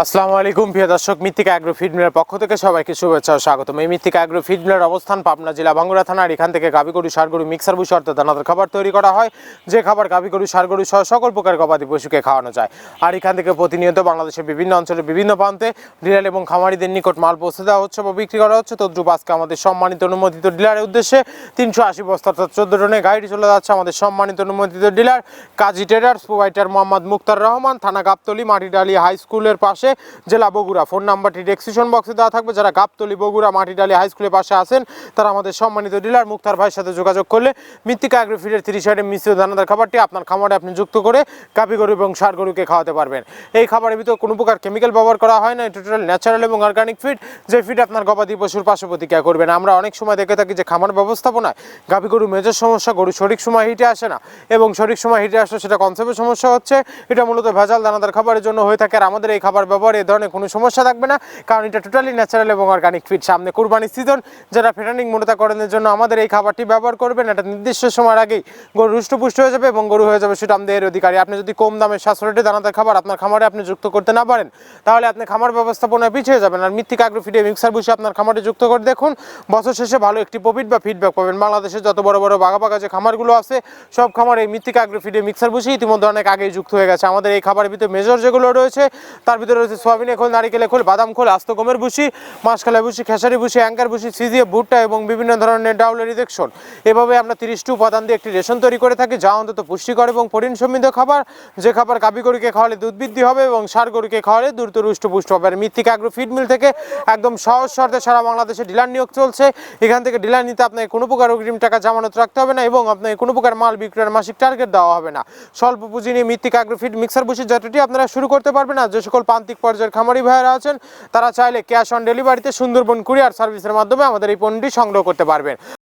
আসসালামু আলাইকুম প্রিয় দর্শক, মৃত্তিকা অ্যাগ্রো ফিড মিলের পক্ষ থেকে সবাইকে শুভেচ্ছা ও স্বাগতম। এই মৃত্তিকা অ্যাগ্রো ফিড মিলের অবস্থান পাবনা জেলা ভাঙ্গুড়া থানার। এখান থেকে গাভী গরু, ষাঁড় গরু, মিক্সার ভুসি অর্থাৎ দানাদার খাবার তৈরি করা হয়, যে খাবার গাভী গরু, ষাঁড় গরু সহ সকল প্রকার গবাদি পশুকে খাওয়ানো যায়। আর এখান থেকে প্রতিনিয়ত বাংলাদেশের বিভিন্ন অঞ্চলের বিভিন্ন প্রান্তে ডিলার এবং খামারিদের নিকট মাল পৌঁছে দেওয়া হচ্ছে বা বিক্রি করা হচ্ছে। তদ্রুপ আজকে আমাদের সম্মানিত অনুমোদিত ডিলারের উদ্দেশ্যে 380 বস্তা অর্থাৎ 14 টনের গাড়ি চলে যাচ্ছে আমাদের সম্মানিত অনুমোদিত ডিলার কাজী ট্রেডার্স, প্রোভাইডার মোহাম্মদ মুক্তার রহমান, থানা গাবতলী, মাটিডালি হাই স্কুলের পাশে, জেলা বগুড়া। ফোন নাম্বারটি ডেসক্রিপশন বক্সে দেওয়া থাকবে। যারা গাবতলী, বগুড়া, মাটিডালি হাই স্কুলের পাশে আছেন তারা আমাদের সম্মানিত ডিলার মুক্তার ভাইয়ের সাথে যোগাযোগ করলে মৃত্তিকা অ্যাগ্রো ফিডের 30 আইটেম মিশ্রিত দানাদার খাবারটি আপনার খামারে আপনি যুক্ত করে গাভী গরু এবং ষাঁড় গরুকে খাওয়াতে পারবেন। এই খাবারের ভিতরে কোনো প্রকার কেমিক্যাল ব্যবহার করা হয় না, টোটাল ন্যাচারাল এবং অর্গানিক ফিড, যে ফিড আপনার গবাদি পশুর পাশে প্রতিক্রিয়া করবে না। আমরা অনেক সময় দেখে থাকি যে খামার ব্যবস্থাপনায় গাভী গরু মেজর সমস্যা, গরু সঠিক সময় হিটে আসে না, এবং সঠিক সময় হিটে আসলে সেটা কনসেপ্টের সমস্যা হচ্ছে। এটা মূলত ভেজাল দানাদার খাবারের জন্য হয়ে থাকে। আর আমাদের এই খাবার ব্যবহারে এই ধরনের কোনো সমস্যা থাকবে না, কারণ এটা টোটালি ন্যাচারাল এবং অর্গানিক ফিড। সামনে কুরবানির সিজন, যারা ফেটানিং মোটাতাকরণের জন্য আমাদের এই খাবারটি ব্যবহার করবেন, এটা নির্দিষ্ট সময়ের আগেই গরু হৃষ্টপুষ্ট হয়ে যাবে এবং গরু হয়ে যাবে সেটা আমাদের অধিকারী। আপনি যদি কম দামে সাশ্রয়ী দানাদার খাবার আপনার খামারে আপনি যুক্ত করতে না পারেন, তাহলে আপনি খামার ব্যবস্থাপনায় পিছিয়ে যাবেন। আর মৃত্তিকা অ্যাগ্রো ফিডে মিক্সার ভুসি আপনার খামারে যুক্ত করে দেখুন, বছর শেষে ভালো একটি প্রফিট বা ফিডব্যাক পাবেন। বাংলাদেশের যত বড় বড় বাঘা যে খামারগুলো আছে, সব খামার এই মৃত্তিকা অ্যাগ্রো ফিডে মিক্সার ভুসি ইতিমধ্যে অনেক আগেই যুক্ত হয়ে গেছে। আমাদের এই খাবারের ভিতরে মেজর যেগুলো রয়েছে, তার ভিতরে রয়েছে সয়াবিনের খোল, নারিকেলের খোল, বাদাম খোল, আস্ত গমের ভুসি, মাসকালাই ভুসি, খেসারি ভুসি, অ্যাঙ্কার ভুসি, সিজিএ, ভুট্টা এবং বিভিন্ন ধরনের ডাউলের রিজেকশন। এভাবে আমরা 30টি উপাদান দিয়ে একটি রেশন তৈরি করে থাকি, যা অন্তত পুষ্টিকর এবং প্রোটিন সমৃদ্ধ খাবার, যে খাবার গাভী গরুকে খাওয়ালে দুধ বৃদ্ধি হবে এবং ষাঁড় গরুকে খাওয়ালে দ্রুত হৃষ্টপুষ্ট হবে। আর মৃত্তিকা অ্যাগ্রো ফিড মিল থেকে একদম সহজ শর্তে সারা বাংলাদেশে ডিলার নিয়োগ চলছে। এখান থেকে ডিলার নিতে আপনাকে কোনো প্রকার অগ্রিম টাকা জামানত রাখতে হবে না, এবং আপনাকে কোনো প্রকার মাল বিক্রয়ের মাসিক টার্গেট দেওয়া হবে না। স্বল্প পুঁজি নিয়ে মৃত্তিকা অ্যাগ্রো ফিড মিক্সার ভুসির যাত্রাটি আপনারা শুরু করতে পারবেন। আর যে সকল প্রান্তিক পর্যায়ের খামারি ভাইয়েরা আছেন, তারা চাইলে ক্যাশ অন ডেলিভারিতে সুন্দরবন কুরিয়ার সার্ভিসের মাধ্যমে আমাদের এই পণ্যটি সংগ্রহ করতে পারবেন।